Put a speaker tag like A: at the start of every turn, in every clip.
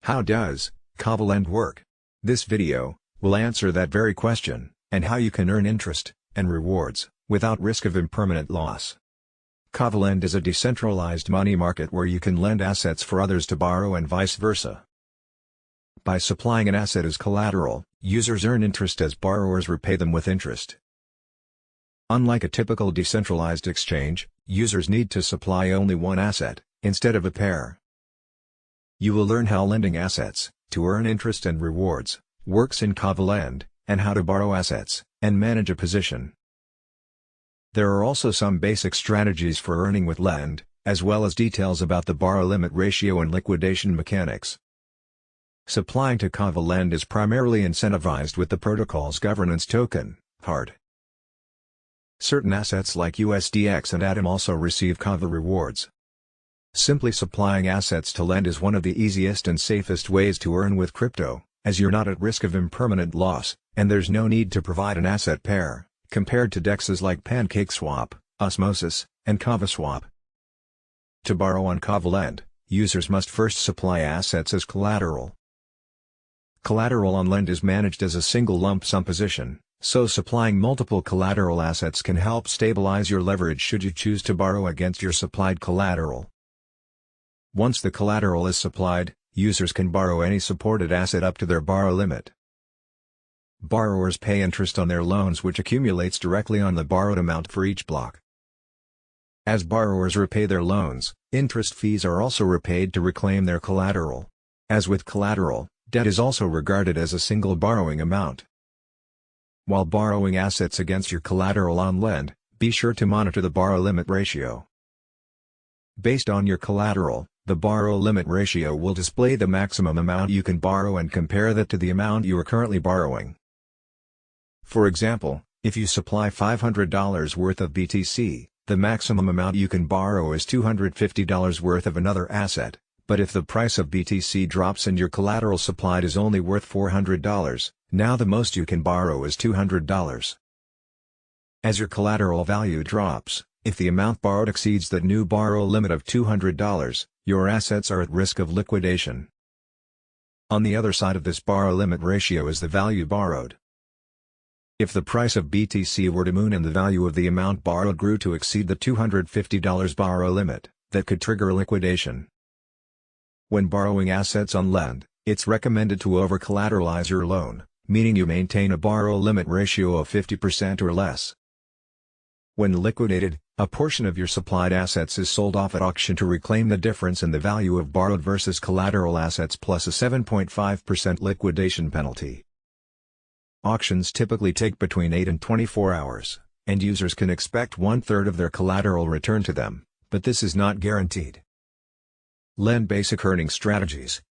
A: How does Kava Lend work? This video will answer that very question, and how you can earn interest and rewards without risk of impermanent loss. Kava Lend is a decentralized money market where you can lend assets for others to borrow and vice versa. By supplying an asset as collateral, users earn interest as borrowers repay them with interest. Unlike a typical decentralized exchange, users need to supply only one asset, instead of a pair. You will learn how lending assets, to earn interest and rewards, works in Kava Lend, and how to borrow assets, and manage a position. There are also some basic strategies for earning with Lend, as well as details about the borrow limit ratio and liquidation mechanics. Supplying to Kava Lend is primarily incentivized with the protocol's governance token, HARD. Certain assets like USDX and ATOM also receive Kava rewards. Simply supplying assets to Lend is one of the easiest and safest ways to earn with crypto, as you're not at risk of impermanent loss, and there's no need to provide an asset pair, compared to DEXs like Pancake Swap, Osmosis, and Kava Swap. To borrow on Kava Lend, users must first supply assets as collateral. Collateral on Lend is managed as a single lump sum position, so supplying multiple collateral assets can help stabilize your leverage should you choose to borrow against your supplied collateral. Once the collateral is supplied, users can borrow any supported asset up to their borrow limit. Borrowers pay interest on their loans, which accumulates directly on the borrowed amount for each block. As borrowers repay their loans, interest fees are also repaid to reclaim their collateral. As with collateral, debt is also regarded as a single borrowing amount. While borrowing assets against your collateral on Lend, be sure to monitor the borrow limit ratio. Based on your collateral, the borrow limit ratio will display the maximum amount you can borrow and compare that to the amount you are currently borrowing. For example, if you supply $500 worth of BTC, the maximum amount you can borrow is $250 worth of another asset, but if the price of BTC drops and your collateral supplied is only worth $400, now the most you can borrow is $200. As your collateral value drops, if the amount borrowed exceeds the new borrow limit of $200, your assets are at risk of liquidation. On the other side of this borrow limit ratio is the value borrowed. If the price of BTC were to moon and the value of the amount borrowed grew to exceed the $250 borrow limit, that could trigger liquidation. When borrowing assets on Lend, it's recommended to over-collateralize your loan, meaning you maintain a borrow limit ratio of 50% or less. When liquidated, a portion of your supplied assets is sold off at auction to reclaim the difference in the value of borrowed versus collateral assets plus a 7.5% liquidation penalty. Auctions typically take between 8 and 24 hours, and users can expect 1/3 of their collateral returned to them, but this is not guaranteed. Lend basic earning strategies.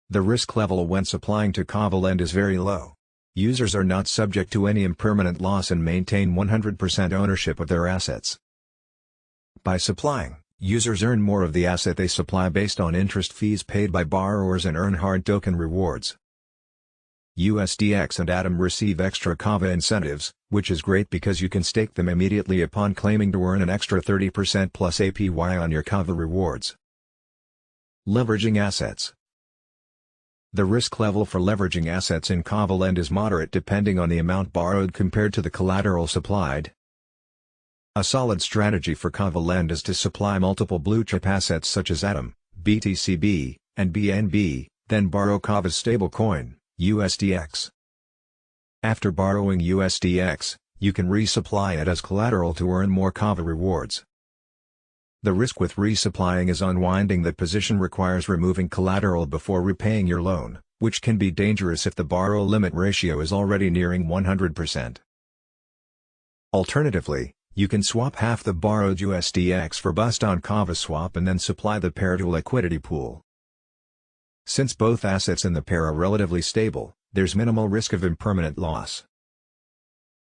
A: The risk level when supplying to Kava Lend is very low. Users are not subject to any impermanent loss and maintain 100% ownership of their assets. By supplying, users earn more of the asset they supply based on interest fees paid by borrowers and earn hard token rewards. USDX and ATOM receive extra Kava incentives, which is great because you can stake them immediately upon claiming to earn an extra 30% plus APY on your Kava rewards. Leveraging assets. The risk level for leveraging assets in Kava Lend is moderate depending on the amount borrowed compared to the collateral supplied. A solid strategy for Kava Lend is to supply multiple blue-chip assets such as ATOM, BTCB, and BNB, then borrow Kava's stablecoin, USDX. After borrowing USDX, you can resupply it as collateral to earn more Kava rewards. The risk with resupplying is unwinding the position requires removing collateral before repaying your loan, which can be dangerous if the borrow limit ratio is already nearing 100%. Alternatively, you can swap half the borrowed USDX for BUSD on Kava Swap and then supply the pair to a liquidity pool. Since both assets in the pair are relatively stable, there's minimal risk of impermanent loss.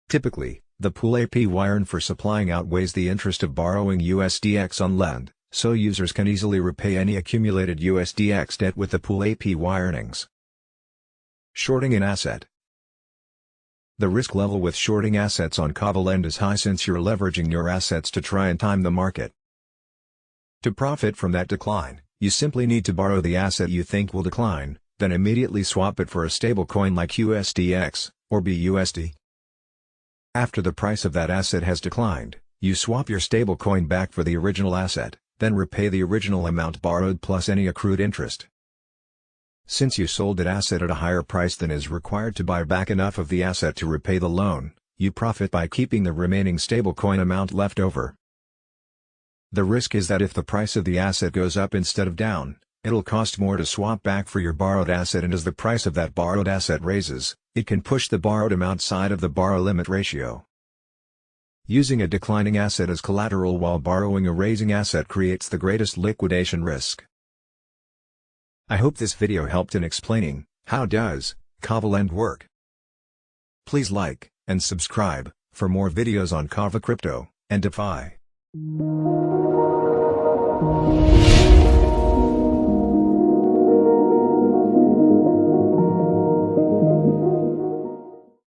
A: Typically, the pool APY earned for supplying outweighs the interest of borrowing USDX on Lend, so users can easily repay any accumulated USDX debt with the pool APY earnings. Shorting an asset. The risk level with shorting assets on Kava Lend is high since you're leveraging your assets to try and time the market. To profit from that decline, You simply need to borrow the asset you think will decline, then immediately swap it for a stablecoin like USDX, or BUSD. After the price of that asset has declined, you swap your stablecoin back for the original asset, then repay the original amount borrowed plus any accrued interest. Since you sold that asset at a higher price than is required to buy back enough of the asset to repay the loan, you profit by keeping the remaining stablecoin amount left over. The risk is that if the price of the asset goes up instead of down, it'll cost more to swap back for your borrowed asset, and as the price of that borrowed asset raises, it can push the borrowed amount side of the borrow limit ratio. Using a declining asset as collateral while borrowing a raising asset creates the greatest liquidation risk. I hope this video helped in explaining how does Kava Lend work. Please like and subscribe for more videos on Kava crypto and DeFi.